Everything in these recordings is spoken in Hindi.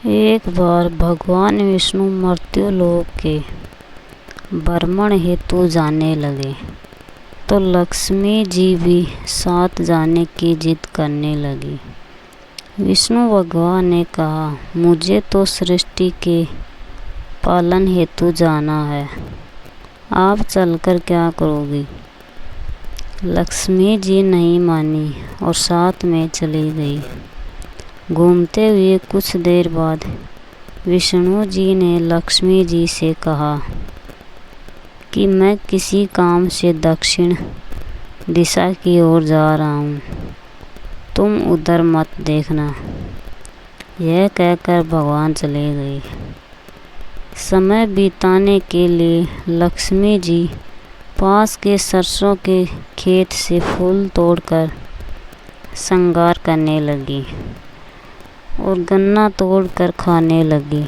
एक बार भगवान विष्णु मर्त्युलोक के भ्रमण हेतु जाने लगे तो लक्ष्मी जी भी साथ जाने की जिद करने लगी। विष्णु भगवान ने कहा, मुझे तो सृष्टि के पालन हेतु जाना है, आप चलकर क्या करोगी। लक्ष्मी जी नहीं मानी और साथ में चली गई। घूमते हुए कुछ देर बाद विष्णु जी ने लक्ष्मी जी से कहा कि मैं किसी काम से दक्षिण दिशा की ओर जा रहा हूँ, तुम उधर मत देखना। यह कहकर भगवान चले गए। समय बिताने के लिए लक्ष्मी जी पास के सरसों के खेत से फूल तोड़कर श्रृंगार करने लगी और गन्ना तोड़कर खाने लगी।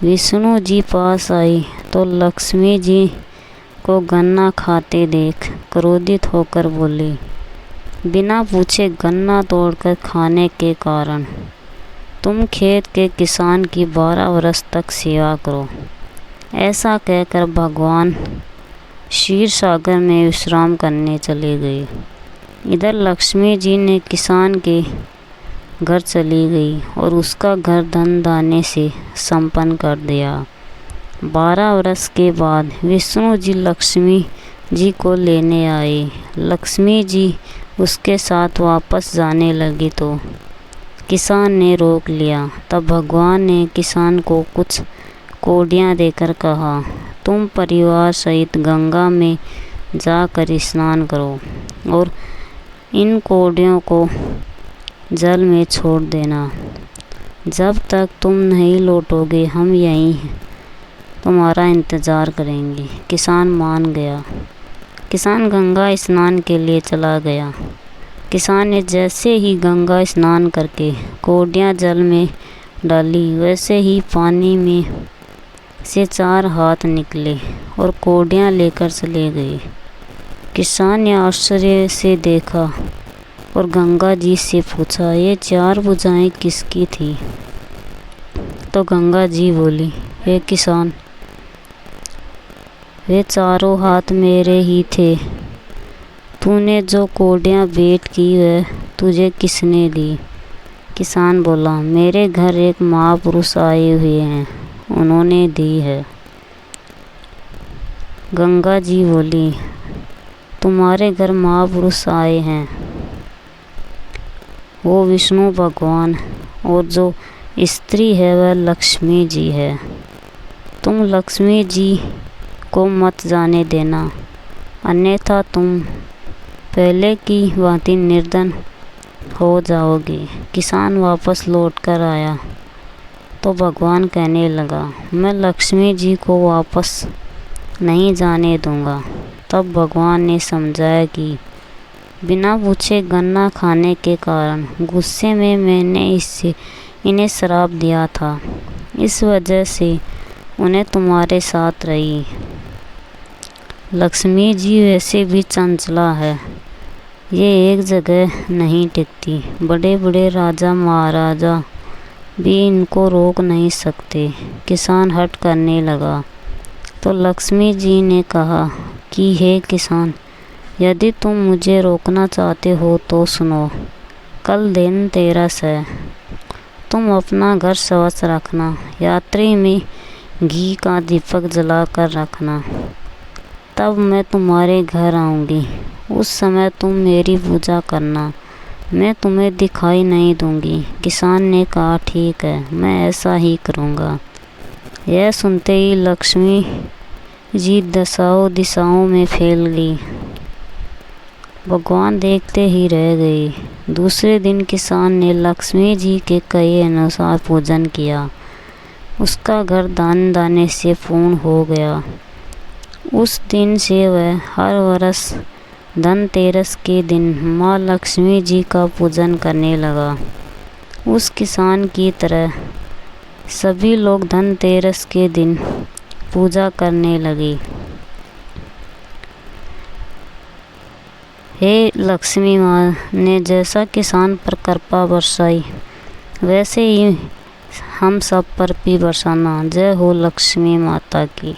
विष्णु जी पास आई तो लक्ष्मी जी को गन्ना खाते देख क्रोधित होकर बोली, बिना पूछे गन्ना तोड़कर खाने के कारण तुम खेत के किसान की 12 वर्ष तक सेवा करो। ऐसा कहकर भगवान क्षीर सागर में विश्राम करने चले गए। इधर लक्ष्मी जी ने किसान के घर चली गई और उसका घर धन दाने से संपन्न कर दिया। 12 वर्ष के बाद विष्णु जी लक्ष्मी जी को लेने आए। लक्ष्मी जी उसके साथ वापस जाने लगी तो किसान ने रोक लिया। तब भगवान ने किसान को कुछ कौड़ियाँ देकर कहा, तुम परिवार सहित गंगा में जाकर स्नान करो और इन कौड़ियों को जल में छोड़ देना। जब तक तुम नहीं लौटोगे हम यहीं तुम्हारा इंतज़ार करेंगे। किसान मान गया। किसान गंगा स्नान के लिए चला गया। किसान ने जैसे ही गंगा स्नान करके कौड़ियाँ जल में डाली, वैसे ही पानी में से 4 हाथ निकले और कौड़ियाँ लेकर चले गए। किसान ने आश्चर्य से देखा और गंगा जी से पूछा, ये 4 भुजाएं किसकी थी। तो गंगा जी बोली, हे किसान, वे चारों हाथ मेरे ही थे। तूने जो कौड़ियाँ भेंट की वह तुझे किसने दी। किसान बोला, मेरे घर एक महापुरुष आए हुए हैं, उन्होंने दी है। गंगा जी बोली, तुम्हारे घर महापुरुष आए हैं वो विष्णु भगवान, और जो स्त्री है वह लक्ष्मी जी है। तुम लक्ष्मी जी को मत जाने देना, अन्यथा तुम पहले की भांति निर्धन हो जाओगे। किसान वापस लौट कर आया तो भगवान कहने लगा, मैं लक्ष्मी जी को वापस नहीं जाने दूंगा। तब भगवान ने समझाया कि बिना पूछे गन्ना खाने के कारण गुस्से में मैंने इन्हें श्राप दिया था, इस वजह से उन्हें तुम्हारे साथ रही। लक्ष्मी जी वैसे भी चंचला है, ये एक जगह नहीं टिकती। बड़े बड़े राजा महाराजा भी इनको रोक नहीं सकते। किसान हट करने लगा तो लक्ष्मी जी ने कहा कि हे किसान, यदि तुम मुझे रोकना चाहते हो तो सुनो, कल धनतेरस है, तुम अपना घर स्वच्छ रखना, यात्री में घी का दीपक जलाकर रखना। तब मैं तुम्हारे घर आऊँगी, उस समय तुम मेरी पूजा करना, मैं तुम्हें दिखाई नहीं दूँगी। किसान ने कहा, ठीक है, मैं ऐसा ही करूँगा। यह सुनते ही लक्ष्मी जी दसाओं दिशाओं में फैल गई। भगवान देखते ही रह गए। दूसरे दिन किसान ने लक्ष्मी जी के कहे अनुसार पूजन किया। उसका घर दान दाने से पूर्ण हो गया। उस दिन से वह हर वर्ष धनतेरस के दिन माँ लक्ष्मी जी का पूजन करने लगा। उस किसान की तरह सभी लोग धनतेरस के दिन पूजा करने लगे। हे लक्ष्मी माँ ने जैसा किसान पर कृपा बरसाई, वैसे ही हम सब पर भी बरसाना। जय हो लक्ष्मी माता की।